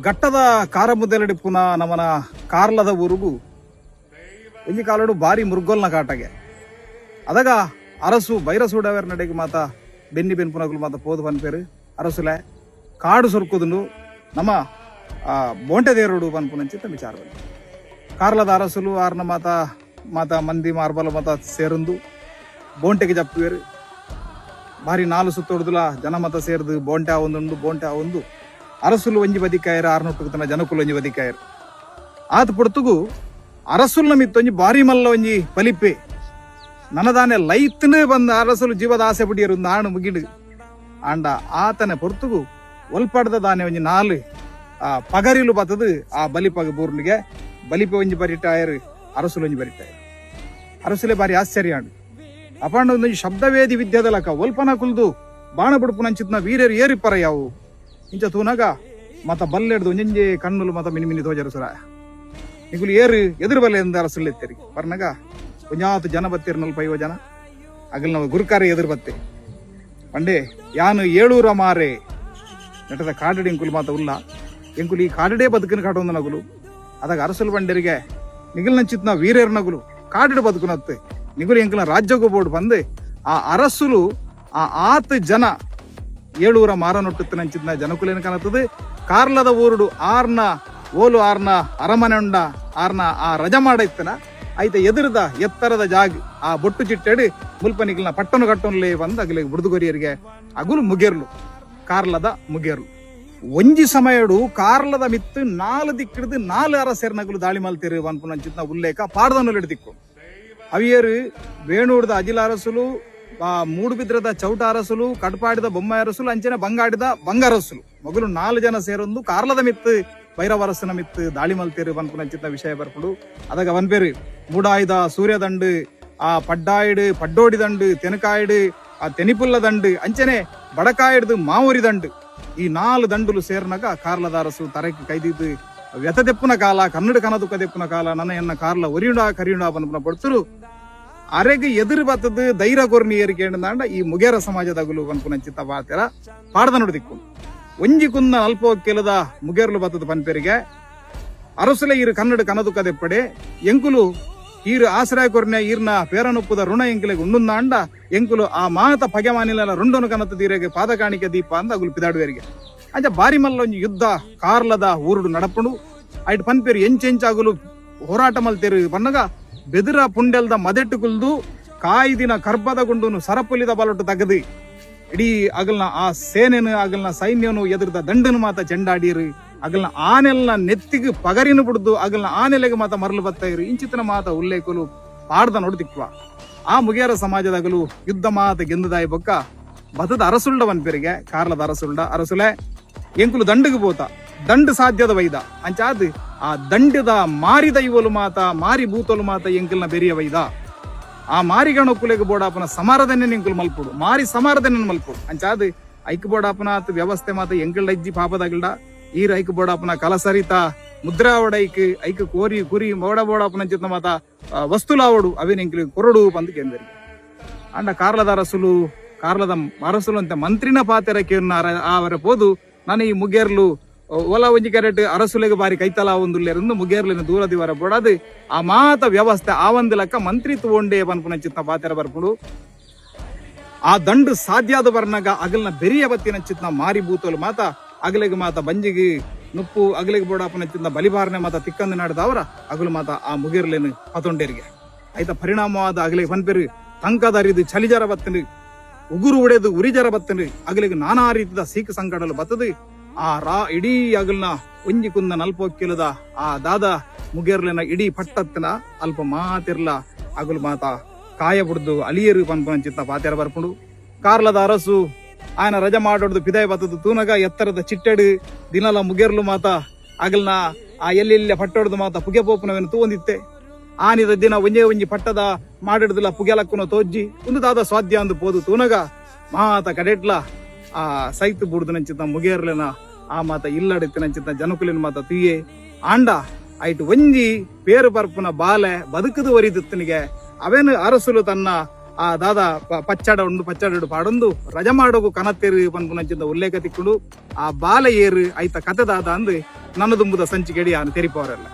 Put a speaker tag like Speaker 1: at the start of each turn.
Speaker 1: ಘಟ್ಟದ ಕಾರಮುದ್ದೆಲಡಿ ಪುನಃ ನಮನ ಕಾರ್ಲದ ಊರುಗು ಒಂಜಿ ಕಾಲಡು ಬಾರಿ ಮುರುಗೊಲ್ನ ಕಾಟಗೆ ಅದಾಗ ಅರಸು ಬೈರಸೂಡವರ ನಡೆಗೆ ಮಾತ ಬೆನ್ನಿ ಬೆನ್ಪುನಗಳು ಮಾತ ಪೋದು ಪನ್ಪೇರು ಅರಸುಲೆ ಕಾಡು ಸೊರ್ಕುದುಂಡು ನಮ್ಮ ಬೋಂಟೆ ದೇವರುಡು ಪನ್ಪುನಂಚಿತ್ತ ವಿಚಾರದಲ್ಲಿ ಕಾರ್ಲದ ಅರಸುಲು ಆರ್ನ ಮಾತ ಮಾತ ಮಂದಿ ಮಾರ್ಬಲ ಮಾತ ಸೇರಂದು ಬೋಂಟೆಗೆ ಜಪ್ಪುವೇರು ಬಾರಿ ನಾಲು ಸುತ್ತೊಡ್ದುಲ ಜನ ಮತ ಸೇರ್ದು ಬೋಂಟೆ ಆವೊಂದುಂಡು ಬೋಂಟೆ ಆವೊಂದು ಅರಸುಲು ಒಂಜಿ ಬದಿಕಾಯರು ಆರ್ನೊಟ್ಟು ತನ ಜನಕುಲು ಒಂಜಿ ಬದಿಕಾಯರು ಆತ ಪೊಡ್ತುಗು ಅರಸುಲ್ನ ಮಿತ್ತೊಂಜಿ ಬಾರಿ ಮಲ್ಲ ಒಂಜಿ ಪಲಿಪೆ ನನದಾನೆ ಲೈತ್ನ ಬಂದ ಅರಸುಲು ಜೀವದ ಆಸೆ ಬಿಡಿಯರು ನಾಣು ಮುಗಿಡು ಆಂಡ ಆತನ ಪೊರ್ತುಗು ಒಲ್ಪಡ್ದ ದಾನೆ ಒಂಜಿ ನಾಲು ಪಗರಿಲು ಬತ್ತದು ಆ ಬಲಿಪಗ ಬೂರ್ನಿಗೆ ಬಲಿಪೆ ಒಂಜಿ ಬರಿಟಾಯರು ಅರಸುಲು ಒಂಜಿ ಬರಿಟಾಯರು ಅರಸುಲೆ ಬಾರಿ ಆಶ್ಚರ್ಯ ಆಂಡು ಅಪಾಂಡ ಒಂದೊಂಜಿ ಶಬ್ದವೇದಿ ವಿದ್ಯೆದ ಲಕ ಒಲ್ಪನ ಕುಲ್ದು ಬಾಣ ಬಿಡುಪುನಂಚಿತ್ನ ವೀರ್ಯರು ಏರಿಪರ ಯಾವು ಇಂಚ ತೂನಾಗ ಮತ ಬಲ್ಲೆಡ್ದು ಒಂಜಂಜೆ ಕಣ್ಣುಲು ಮತ ಮಿನಿ ಮಿನಿ ತೋಜರು ಸುರ ನಿಗುಲು ಏರು ಎದುರು ಬಲ್ಲೆ ಎಂದ ಅರಸುಲೆತ್ತರಿ ಬರ್ನಾಗ ಒಂಜಾತು ಜನ ಬತ್ತೇರು ನಲ್ಪ 5 ಜನ ಅಗಲ್ ನಾವು ಗುರುಕಾರೆ ಎದುರು ಬತ್ತೆ ಪಂಡೆ ಯಾನು 700 ಮಾರೆ ನಟದ ಕಾಡಡಿ ಎಂಕುಲು ಮಾತ ಉಲ್ಲ ಎಂಕುಲು ಈ ಕಾಡಡೆ ಬದುಕಿನ ಕಾಟೊಂದು ನಗುಲು ಅದಾಗ ಅರಸುಲು ಬಂಡರಿಗೆ ನಿಗುಲ್ ನಂಚಿತ್ನ ವೀರ್ಯರ್ ನಗುಲು ಕಾಡಡೆ ಬದುಕುನತ್ತೆ ನಿಗುಲು ಎಂಕುಲ ರಾಜ್ಯಗೂ ಬೋರ್ಡ್ ಬಂದೆ ಆ ಅರಸುಲು ಆತ ಜನ 700 ಮಾರನೊಟ್ಟು ನಂಚಿದ್ನ ಜನಕುಲೇನು ಕಾಣುತ್ತದೆ ಕಾರ್ಲದ ಊರುಡು ಆರ್ನ ಓಲು ಆರ್ನ ಅರಮನೆ ಉಂಡ ಆರ್ನ ಆ ರಜ ಮಾಡೈತನ ಐತೆ ಎದುರದ ಎತ್ತರದ ಜಾಗ ಆ ಬೊಟ್ಟು ಚಿಟ್ಟೆಡಿ ಮುಲ್ಪನಿಗಳನ್ನ ಪಟ್ಟನು ಕಟ್ಟೊನ್ಲೇ ಬಂದು ಅಗಲಿಗೆ ಬುಡ್ದುಗೊರಿಯರಿಗೆ ಅಗುಲು ಮುಗೇರ್ಲು ಕಾರ್ಲದ ಮುಗೇರ್ಲು ಒಂಜಿ ಸಮಯಡು ಕಾರ್ಲದ ಮಿತ್ತು 4 ದಿಕ್ಕಿಡ್ದು 4 ಅರಸೇರ್ನಗುಲು ದಾಳಿ ಮಲ್ತಿರು ಅನ್ಪುನಂಚಿತ್ನ ಉಲ್ಲೇಖ ಪಾಡ್ದನ್ನು ದಿಕ್ಕು ಅವಿಯರು ವೇಣೂಡ್ದ ಅಜಿಲ ಅರಸುಲು ಮೂಡುಬಿದ್ರದ ಚೌಟ ಅರಸುಲು ಕಟ್ಪಾಡಿದ ಬೊಮ್ಮ ಅರಸುಲು ಅಂಚನೆ ಬಂಗಾಡಿದ ಬಂಗಾರಸುಲು ಮಗಲು 4 ಜನ ಸೇರೊಂದು ಕಾರ್ಲದ ಮಿತ್ತು ಭೈರವರಸನ ಮಿತ್ತು ದಾಳಿ ಮಲ್ತೇರು ಪನ್ಪುನಂಚಿತ್ನ ವಿಷಯ ಬರ್ಪುಡು ಅದಾಗ ವನ್ಪೇರು ಮೂಡಾಯ್ದ ಸೂರ್ಯದಂಡು ಆ ಪಡ್ಡಾಯಿಡು ಪಡ್ಡೋಡಿ ದಂಡು ತೆನಕಾಯಿಡು ಆ ತೆನಿಪುಲ್ಲ ದಂಡು ಅಂಚನೆ ಬಡಕಾಯಿಡ್ದು ಮಾವೂರಿ ದಂಡು ಈ 4 ದಂಡುಲು ಸೇರ್ನಾಗ ಕಾರ್ಲದ ಅರಸು ತರಕ್ಕೆ ಕೈದಿದ್ದು ವ್ಯತ ತೆಪ್ಪುನ ಕಾಲ ಕನ್ನಡ ಕನದುಕ ತೆಪ್ಪುನ ಕಾಲ ನನ್ನ ಎನ್ನ ಕಾರ್ಲ ಒರಿಯುಂಡ ಕರಿಯುಂಡ ಪನ್ಪುನ ಪಡ್ತರು ಅರೆಗೆ ಎದುರು ಬತ್ತದ ಧೈರ್ಯ ಕೊರ್ನಿ ಏರಿಕೆ ಅಂಡ ಈ ಮುಗೇರ ಸಮಾಜದಗುಲು ಪನ್ಪುನಂಚಿತ್ತ ಬಾತೆರ ಪಾಡ್ದ ನೋಡಿದಿಕ್ಕು ಒಂಜಿ ಕುಂದ ಅಲ್ಪ ಕೆಲದ ಮುಗೇರ್ಲು ಬತ್ತದ ಪನ್ಪೇರಿಗೆ ಅರಸುಲೆ ಈರು ಕನ್ನಡ ಕನದುಕ ತೆಪ್ಪಡೆ ಎಂಕುಲು ಈರು ಆಶ್ರಯ ಕೊರ್ನೆ ಈರ್ನ ಪೇರನೊಪ್ಪುದ ಋಣ ಎಂಕುಲೆಗೆ ಉಂಡುಂದ ಅಂಡ ಎಂಕುಲು ಆ ಮಾತ ಪಗೆಮಾನಿಲ ರುಂಡನು ಕನತ ತೀರೆಗೆ ಪಾದ ಕಾಣಿಕೆ ದೀಪ ಅಂದ ಅಗುಲು ಪಿದಾಡುವರಿಗೆ ಅಂಚ ಬಾರಿ ಮಲ್ಲ ಒಂಜಿ ಯುದ್ಧ ಕಾರ್ಲದ ಊರುಡು ನಡಪುಂಡು ಐಟ್ ಪನ್ಪೇರು ಎಂಚೆಂಚಾಗುಲು ಹೋರಾಟ ಮಲ್ತೇರು ಪನ್ನಗ ಬೆದರ ಪುಂಡೆಲ್ದ ಮದೆಟ್ಟು ಕುಲ್ದು ಕಾಯ್ದಿನ ಕರ್ಬದ ಗುಂಡುನು ಸರಪುಲಿದ ಬಲೊಟ್ಟು ತಗದು ಇಡೀ ಅಗಲ್ನ ಆ ಸೇನೆನು ಅಗಲ್ನ ಸೈನ್ಯನು ಎದುರದ ದಂಡನು ಮಾತ ಚೆಂಡಾಡಿರು ಅಗಲ್ನ ಆನೆಲ್ನ ನೆತ್ತಿಗೆ ಪಗರಿನು ಬಿಡ್ದು ಅಗಲ್ನ ಆನೆಲೆಗೆ ಮಾತ ಮರಳು ಬತ್ತೈರು ಇಂಚಿತನ ಮಾತ ಉಲ್ಲೇಖಲು ಪಾಡ್ದ ನೋಡ್ದಿಕ್ವ ಆ ಮುಗೇರ ಸಮಾಜದಾಗಲು ಯುದ್ಧ ಮಾತ ಗೆಂದದಾಯಿ ಬೊಕ್ಕ ಬತದ ಅರಸುಲ್ಡ ಪನ್ಪೇರಿಗೆ ಕಾರ್ಲದ ಅರಸುಲ್ಡ ಅರಸುಲೆ ಎಂಕುಲು ದಂಡಿಗೆ ಬೋತ ದಂಡು ಸಾಧ್ಯದ ವೈದ ಅಂಚಾದ್ ಆ ದಂಡದ ಮಾರಿದ ಇವಲು ಮಾತ ಮಾರಿ ಬೂತಲು ಮಾತ ಎಂಕಲ್ನ ಬೆರಿಯ ವೈದ ಆ ಮಾರಿಗಣೊಕ್ಕುಲೆಗೆ ಬೋಡಾಪನ ಸಮಾರಧನೆ ಎಂಕುಲು ಮಲ್ಪುಡು ಮಾರಿ ಸಮಾರಧನೆ ಮಲ್ಪುಡು ಅಂಚಾದ್ ಐಕ್ ಬೋಡಾಪನ ವ್ಯವಸ್ಥೆ ಮಾತ ಎಂಕಲ್ ಅಜ್ಜಿ ಪಾಪದಾಗಿಲ್ಡ ಈರ್ ಐಕ್ ಬೋಡಾಪನ ಕಲಸರಿತ ಮುದ್ರಾ ಒಡೈಕ್ ಐಕ್ ಕೋರಿ ಕುರಿ ಬೋಡ ಬೋಡಾಪನ ಚಿತ್ತ ಮಾತ ವಸ್ತುಲಾವಡು ಅವೇನ್ ಎಂಕಲಿಗೆ ಕೊರಡು ಬಂದು ಕೇಂದ್ರಿಗೆ ಅಂಡ ಕಾರ್ಲದ ಅರಸುಲು ಕಾರ್ಲದ ಅರಸುಲು ಅಂತ ಮಂತ್ರಿನ ಪಾತೆರಕ್ಕೆ ಅವರ ಪೋದು ನಾನು ಈ ಮುಗೇರ್ಲು ಒಲ ಒಂಜಿ ಕೆರೆಟ್ ಅರಸುಲೆಗೆ ಬಾರಿ ಕೈತಲ ಒಂದುಲ್ಲೇರಂದು ಮುಗೇರ್ಲಿನ ದೂರದಿವರ ಬೋಡದು ಆ ಮಾತ ವ್ಯವಸ್ಥೆ ಆ ಒಂದು ಲೆಕ್ಕ ಮಂತ್ರಿತ್ವ ಒಂಡೇ ಪನ್ಪುನ ಚಿತ್ತ ಪಾತೆರ ಬರ್ಪುಡು ಆ ದಂಡು ಸಾಧ್ಯಾದ ಬರ್ನಾಗ ಅಗಲ್ನ ಬೆರಿಯ ಬತ್ತಿನ ಚಿತ್ನ ಮಾರಿ ಬೂತೋಲು ಮಾತ ಅಗಲಿಗೆ ಮಾತ ಬಂಜಿಗೆ ನುಪ್ಪು ಅಗಲಿಗೆ ಬೋಡಾಪನ ಚಿತ್ನ ಬಲಿಬಾರನೆ ಮಾತ ತಿಕ್ಕಂದು ನಾಡ್ದವರ ಅಗಲು ಮಾತ ಆ ಮುಗೇರ್ಲೇನು ಪತೊಂಡೇರಿಗೆ ಆಯ್ತ ಪರಿಣಾಮವಾದ ಅಗಲಿಗೆ ಪನ್ಪೇರು ತಂಕದ ಅರಿದು ಚಲಿಜರ ಬತ್ತನು ಉಗುರು ಉಡೆದು ಉರಿಜರ ಬತ್ತನು ಅಗಲಿಗೆ ನಾನಾ ರೀತಿಯ ಸೀಖ ಸಂಕಟಲು ಬತ್ತದು ಆ ಇಡೀ ಅಗಲ್ನ ಒಂಜಿ ಕುಂದ ನಲ್ಪೊಕ್ಕಿಲದ ಆ ದಾದ ಮುಗೇರ್ಲಿನ ಇಡೀ ಪಟ್ಟತ್ತಿನ ಅಲ್ಪ ಮಾತಿರ್ಲ ಅಗಲು ಮಾತ ಕಾಯ ಬಿಡ್ದು ಅಲಿಯರು ಪನ್ಪುನ ಚಿತ್ತ ಪಾತೆರ ಬರ್ಪುಂಡು ಕಾರ್ಲದ ಅರಸು ಆಯನ ರಜ ಮಾಡೋಡ್ದು ಪಿದಾಯ ಬತ್ತದು ತೂನಗ ಎತ್ತರದ ಚಿಟ್ಟೆಡು ದಿನಲ ಮುಗೇರ್ಲು ಮಾತ ಅಗಲ್ನ ಆ ಎಲ್ಲೆಲ್ಲ ಪಟ್ಟೊಡ್ದು ಮಾತ ಪುಗೆ ಪೋಪುನವೇನು ತೂಂದಿತ್ತೆ ಆನಿದ ದಿನ ಒಂಜಿ ಪಟ್ಟದ ಮಾಡಿಡ್ದಿಲ್ಲ ಪುಗೆಲಕ್ಕುನ ತೋಜ್ಜಿ ಒಂದು ದಾದ ಸ್ವಾದ್ಯ ಅಂದು ಪೋದು ತೂನಗ ಮಾತ ಕಡೆಟ್ಲ ಆ ಸೈತು ಬುಡ್ದು ನಂಚಿತ್ತ ಮುಗೇರ್ಲಿನ ಆ ಮಾತ ಇಲ್ಲಡಿತ್ತು ನಂಚಿತ್ತ ಜನಕುಲಿನ ಮಾತ ತುಯ್ಯೆ ಆಂಡ ಐಟು ಒಂಜಿ ಪೇರು ಪರ್ಪುನ ಬಾಲೆ ಬದುಕದು ಒರಿದಿತ್ತನಿಗೆ ಅವೇನು ಅರಸುಲು ತನ್ನ ಆ ದಾದ ಪಚ್ಚಡ ಪಾಡೊಂದು ರಜ ಮಾಡೋಗು ಕನತ್ತೇರು ಪನ್ಪುನಂಚಿಂದ ಉಲ್ಲೇಖ ತಿಕ್ಕುಡು ಆ ಬಾಲ ಏರು ಐತ ಕತೆ ದಾದ ಅಂದು ನನ್ನ ದುಂಬುದ ಸಂಚಿಕೆಡಿ ಅವನು ತೆರಿಪವರೆಲ್ಲ